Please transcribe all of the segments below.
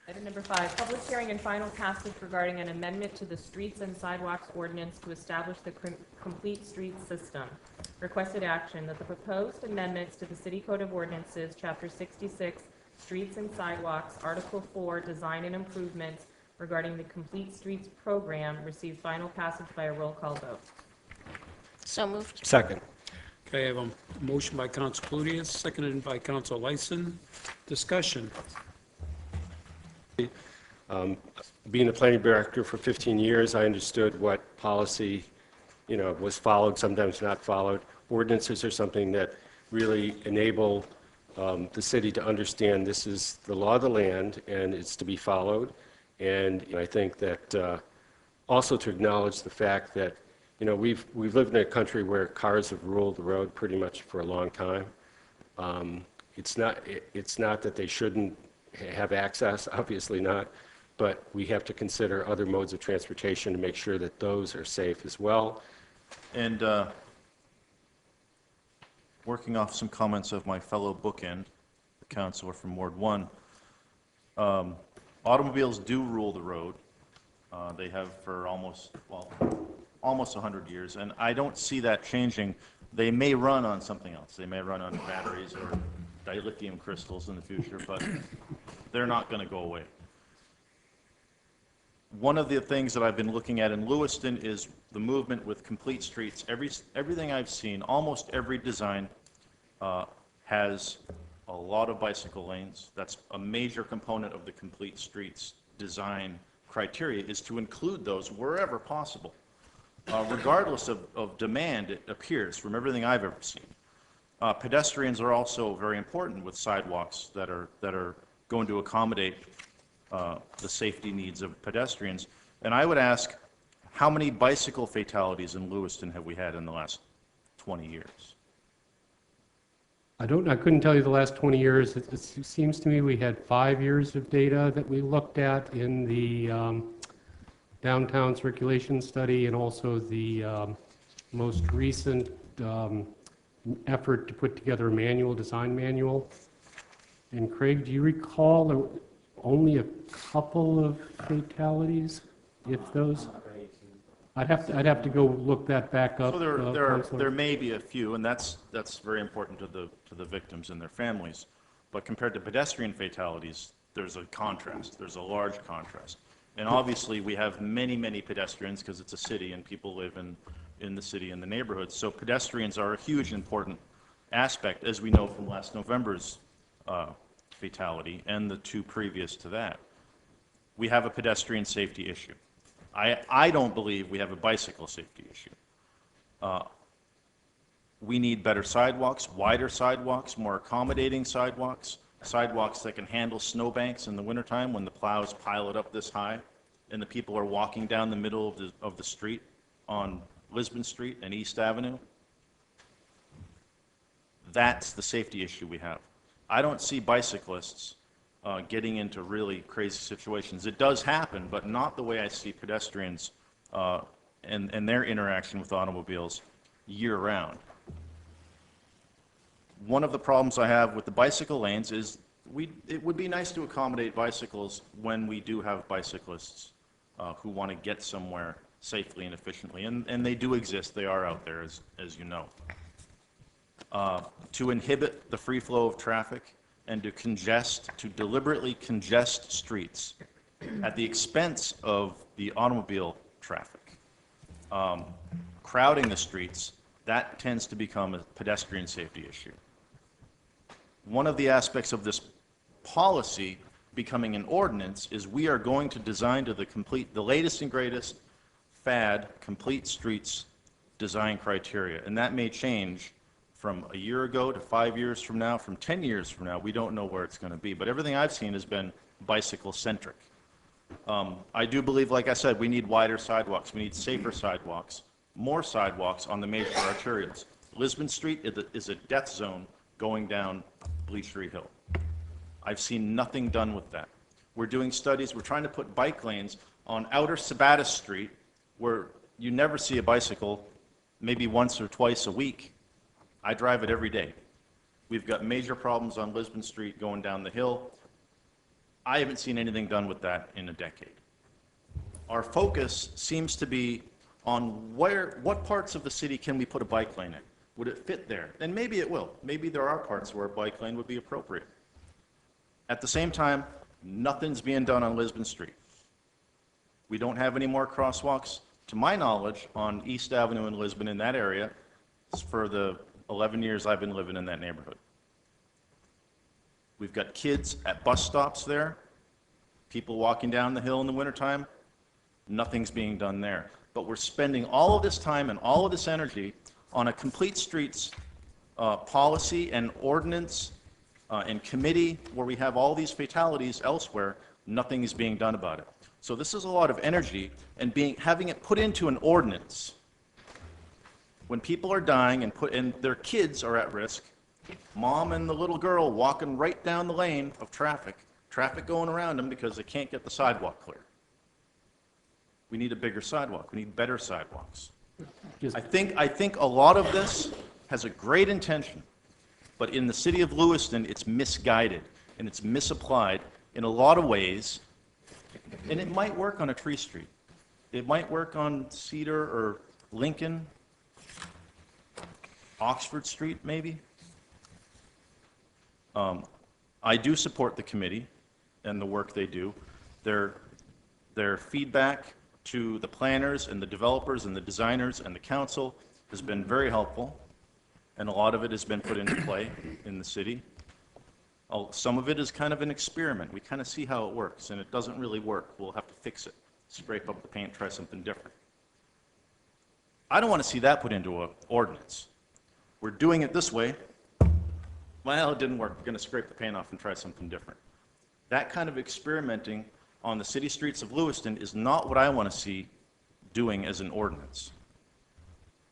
Item number 5, public hearing and final passage regarding an amendment to the Streets and Sidewalks Ordinance to establish the complete streets system. Requested action that the proposed amendments to the City Code of Ordinances, Chapter 66, Streets and Sidewalks, Article 4, Design and Improvements regarding the Complete Streets Program receive final passage by a roll call vote. So moved. Second. Okay, I have a motion by Council Cludius, seconded by Council Lysen. Discussion. Being a planning director for 15 years, I understood what policy, was followed, sometimes not followed. Ordinances are something that really enable the city to understand this is the law of the land and it's to be followed. And I think that also to acknowledge the fact that, we've lived in a country where cars have ruled the road pretty much for a long time. It's not that they shouldn't have access, obviously not, but we have to consider other modes of transportation to make sure that those are safe as well. And working off some comments of my fellow bookend, the councilor from Ward 1, automobiles do rule the road. They have for almost 100 years, and I don't see that changing. They may run on something else. They may run on batteries or dilithium crystals in the future, but they're not going to go away. One of the things that I've been looking at in Lewiston is the movement with complete streets. Everything I've seen, almost every design has a lot of bicycle lanes. That's a major component of the complete streets design criteria, is to include those wherever possible. Regardless of demand, it appears, from everything I've ever seen. Pedestrians are also very important with sidewalks that are going to accommodate the safety needs of pedestrians. And I would ask, how many bicycle fatalities in Lewiston have we had in the last 20 years? I couldn't tell you the last 20 years. It seems to me we had 5 years of data that we looked at in the downtown circulation study and also the most recent effort to put together a design manual. And Craig, do you recall there were only a couple of fatalities, if those? I'd have to go look that back up. So there may be a few, and that's very important to the victims and their families. But compared to pedestrian fatalities, there's a contrast. There's a large contrast. And obviously, we have many pedestrians because it's a city and people live in the city and the neighborhoods. So pedestrians are a huge important aspect, as we know from last November's fatality and the 2 previous to that. We have a pedestrian safety issue. I don't believe we have a bicycle safety issue. We need better sidewalks, wider sidewalks, more accommodating sidewalks, sidewalks that can handle snowbanks in the wintertime when the plows pile it up this high and the people are walking down the middle of the street on Lisbon Street and East Avenue. That's the safety issue we have. I don't see bicyclists getting into really crazy situations. It does happen, but not the way I see pedestrians and their interaction with automobiles year-round. One of the problems I have with the bicycle lanes is it would be nice to accommodate bicycles when we do have bicyclists who want to get somewhere safely and efficiently, and they do exist. They are out there, as you know. To inhibit the free flow of traffic and to deliberately congest streets at the expense of the automobile traffic, crowding the streets, that tends to become a pedestrian safety issue. One of the aspects of this policy becoming an ordinance is we are going to design to the latest and greatest fad complete streets design criteria, and that may change from a year ago to 5 years from now, from 10 years from now. We don't know where it's going to be, but everything I've seen has been bicycle-centric. I do believe, like I said, we need wider sidewalks. We need safer sidewalks, more sidewalks on the major arterials. Lisbon Street is a death zone going down Bleachery Hill. I've seen nothing done with that. We're doing studies. We're trying to put bike lanes on outer Sabattis Street where you never see a bicycle, maybe once or twice a week. I drive it every day. We've got major problems on Lisbon Street going down the hill. I haven't seen anything done with that in a decade. Our focus seems to be on what parts of the city can we put a bike lane in? Would it fit there? And maybe it will. Maybe there are parts where a bike lane would be appropriate. At the same time, nothing's being done on Lisbon Street. We don't have any more crosswalks, to my knowledge, on East Avenue in Lisbon in that area for the 11 years I've been living in that neighborhood. We've got kids at bus stops there, people walking down the hill in the wintertime. Nothing's being done there. But we're spending all of this time and all of this energy on a complete streets policy and ordinance and committee where we have all these fatalities elsewhere. Nothing is being done about it. So this is a lot of energy, and having it put into an ordinance when people are dying and their kids are at risk, mom and the little girl walking right down the lane of traffic going around them because they can't get the sidewalk clear. We need a bigger sidewalk. We need better sidewalks. I think a lot of this has a great intention, but in the city of Lewiston, it's misguided and it's misapplied in a lot of ways. And it might work on a tree street. It might work on Cedar or Lincoln, Oxford Street, maybe. I do support the committee and the work they do. Their feedback to the planners and the developers and the designers and the council has been very helpful, and a lot of it has been put into play in the city. Some of it is kind of an experiment. We kind of see how it works, and it doesn't really work. We'll have to fix it, scrape up the paint, try something different. I don't want to see that put into an ordinance. We're doing it this way. Well, it didn't work. We're going to scrape the paint off and try something different. That kind of experimenting on the city streets of Lewiston is not what I want to see doing as an ordinance.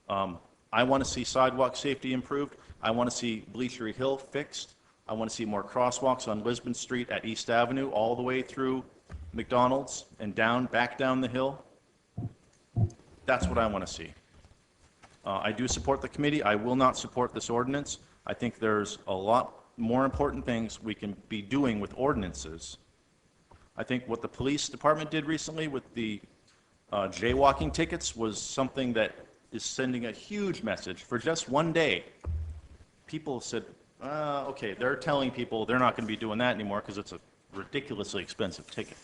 I want to see sidewalk safety improved. I want to see Bleachery Hill fixed. I want to see more crosswalks on Lisbon Street at East Avenue all the way through McDonald's and back down the hill. That's what I want to see. I do support the committee. I will not support this ordinance. I think there's a lot more important things we can be doing with ordinances. I think what the police department did recently with the jaywalking tickets was something that is sending a huge message. For just one day, people said, okay, they're telling people they're not going to be doing that anymore because it's a ridiculously expensive ticket.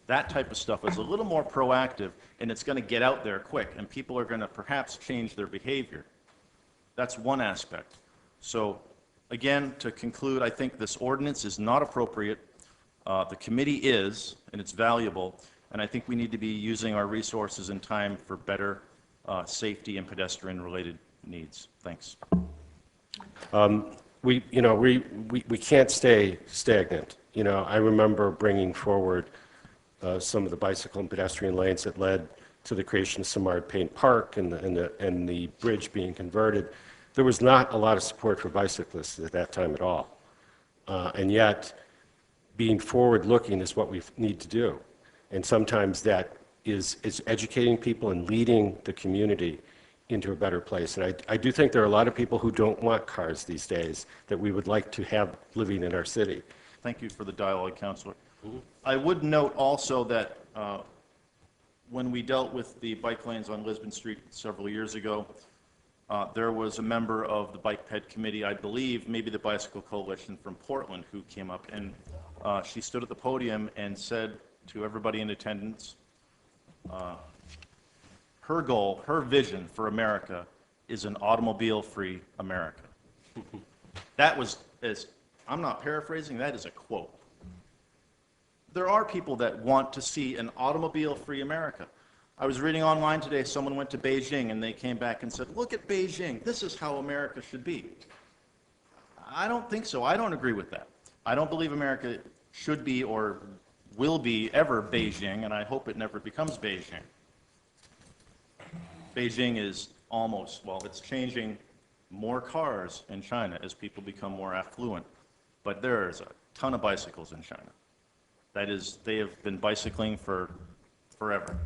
That type of stuff is a little more proactive, and it's going to get out there quick, and people are going to perhaps change their behavior. That's one aspect. So, again, to conclude, I think this ordinance is not appropriate. The committee is, and it's valuable, and I think we need to be using our resources and time for better safety and pedestrian-related needs. Thanks. We can't stay stagnant. I remember bringing forward some of the bicycle and pedestrian lanes that led to the creation of Simard Payne Park and the bridge being converted. There was not a lot of support for bicyclists at that time at all. And yet, being forward-looking is what we need to do. And sometimes that is educating people and leading the community into a better place. And I do think there are a lot of people who don't want cars these days that we would like to have living in our city. Thank you for the dialogue, Councilor. I would note also that when we dealt with the bike lanes on Lisbon Street several years ago, there was a member of the Bike Ped Committee, I believe, maybe the Bicycle Coalition from Portland, who came up, and she stood at the podium and said to everybody in attendance, her goal, her vision for America is an automobile-free America. That was, I'm not paraphrasing, that is a quote. There are people that want to see an automobile-free America. I was reading online today, someone went to Beijing and they came back and said, look at Beijing, this is how America should be. I don't think so. I don't agree with that. I don't believe America should be or will be ever Beijing, and I hope it never becomes Beijing. Beijing is almost, well, it's changing more cars in China as people become more affluent, but there's a ton of bicycles in China. That is, they have been bicycling for forever.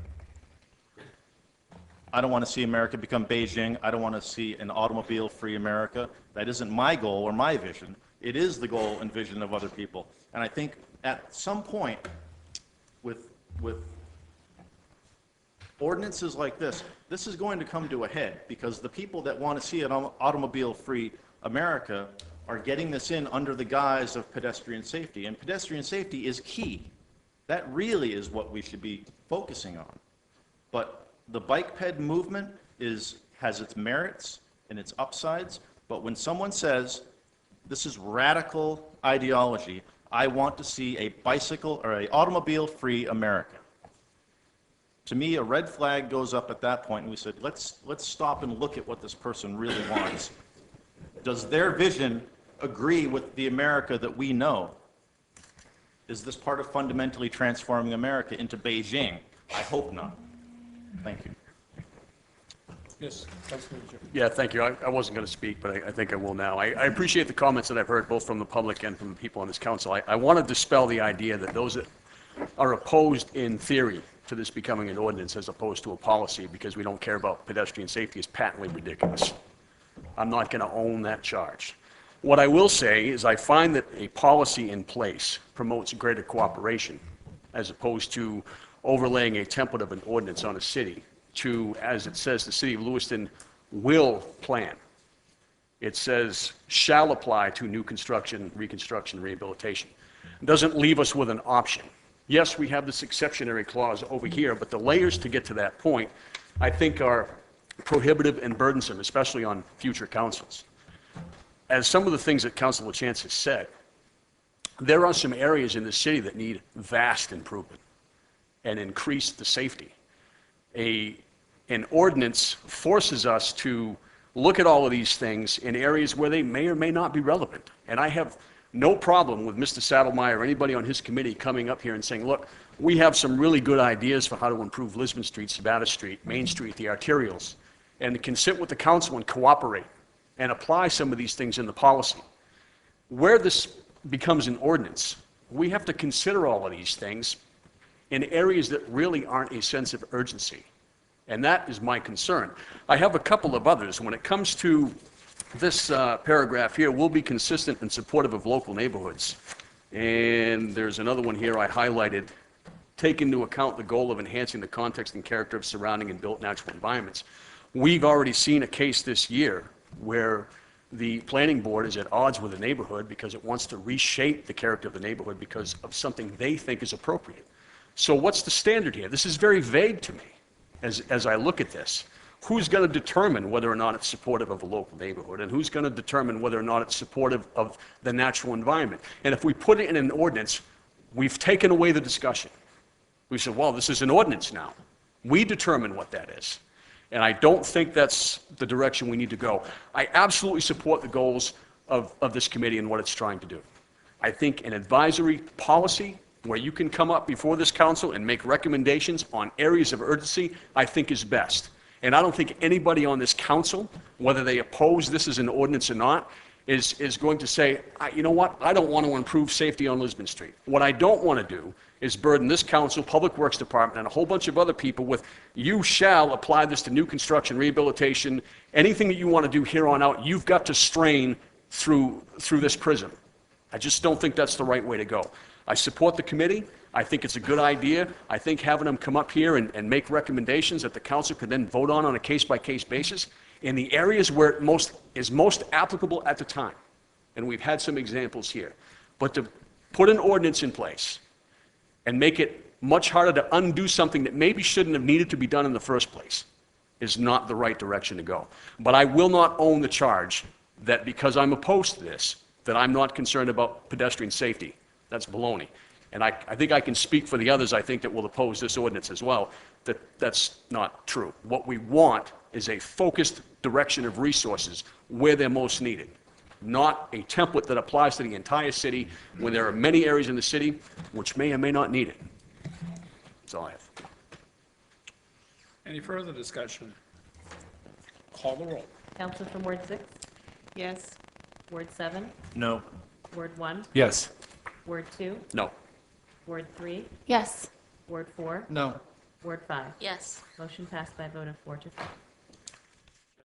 I don't want to see America become Beijing. I don't want to see an automobile-free America. That isn't my goal or my vision. It is the goal and vision of other people. And I think at some point, with ordinances like this is going to come to a head, because the people that want to see an automobile-free America are getting this in under the guise of pedestrian safety. And pedestrian safety is key. That really is what we should be focusing on. But the bike ped movement has its merits and its upsides, but when someone says, this is radical ideology, I want to see a bicycle or an automobile-free America. To me, a red flag goes up at that point, and we said, let's stop and look at what this person really wants. Does their vision agree with the America that we know? Is this part of fundamentally transforming America into Beijing? I hope not. Thank you. Yes, Councilor Lachance. Yeah, thank you. I wasn't going to speak, but I think I will now. I appreciate the comments that I've heard both from the public and from the people on this council. I want to dispel the idea that those that are opposed in theory to this becoming an ordinance as opposed to a policy because we don't care about pedestrian safety is patently ridiculous. I'm not going to own that charge. What I will say is I find that a policy in place promotes greater cooperation as opposed to overlaying a template of an ordinance on a city to, as it says, the city of Lewiston will plan. It says shall apply to new construction, reconstruction, rehabilitation. It doesn't leave us with an option. Yes, we have this exceptionary clause over here, but the layers to get to that point, I think, are prohibitive and burdensome, especially on future councils. As some of the things that Councilor Lachance has said, there are some areas in the city that need vast improvement and increase the safety. An ordinance forces us to look at all of these things in areas where they may or may not be relevant. And I have no problem with Mr. Saddlemeyer or anybody on his committee coming up here and saying, look, we have some really good ideas for how to improve Lisbon Street, Sabata Street, Main Street, the arterials, and can sit with the council and cooperate and apply some of these things in the policy. Where this becomes an ordinance, we have to consider all of these things in areas that really aren't a sense of urgency. And that is my concern. I have a couple of others. When it comes to this paragraph here, we'll be consistent and supportive of local neighborhoods. And there's another one here I highlighted. Take into account the goal of enhancing the context and character of surrounding and built natural environments. We've already seen a case this year where the planning board is at odds with the neighborhood because it wants to reshape the character of the neighborhood because of something they think is appropriate. So what's the standard here? This is very vague to me as I look at this. Who's going to determine whether or not it's supportive of a local neighborhood, and who's going to determine whether or not it's supportive of the natural environment? And if we put it in an ordinance, we've taken away the discussion. We said, well, this is an ordinance now. We determine what that is. And I don't think that's the direction we need to go. I absolutely support the goals of this committee and what it's trying to do. I think an advisory policy where you can come up before this council and make recommendations on areas of urgency, I think is best. And I don't think anybody on this council, whether they oppose this as an ordinance or not, is going to say, you know what, I don't want to improve safety on Lisbon Street. What I don't want to do is burden this council, Public Works Department, and a whole bunch of other people with, you shall apply this to new construction, rehabilitation, anything that you want to do here on out, you've got to strain through this prism. I just don't think that's the right way to go. I support the committee. I think it's a good idea. I think having them come up here and make recommendations that the council could then vote on a case-by-case basis in the areas where it is most applicable at the time. And we've had some examples here. But to put an ordinance in place and make it much harder to undo something that maybe shouldn't have needed to be done in the first place is not the right direction to go. But I will not own the charge that because I'm opposed to this, that I'm not concerned about pedestrian safety. That's baloney. And I think I can speak for the others, I think, that will oppose this ordinance as well, that that's not true. What we want is a focused direction of resources where they're most needed, not a template that applies to the entire city when there are many areas in the city which may or may not need it. That's all I have. Any further discussion? Call the roll. Counsel from Ward 6, Yes. Ward 7, No. Ward 1, Yes. Ward 2, No. Ward 3, Yes. Ward 4, No. Ward 5. Yes. Motion passed by a vote of 4 to 3.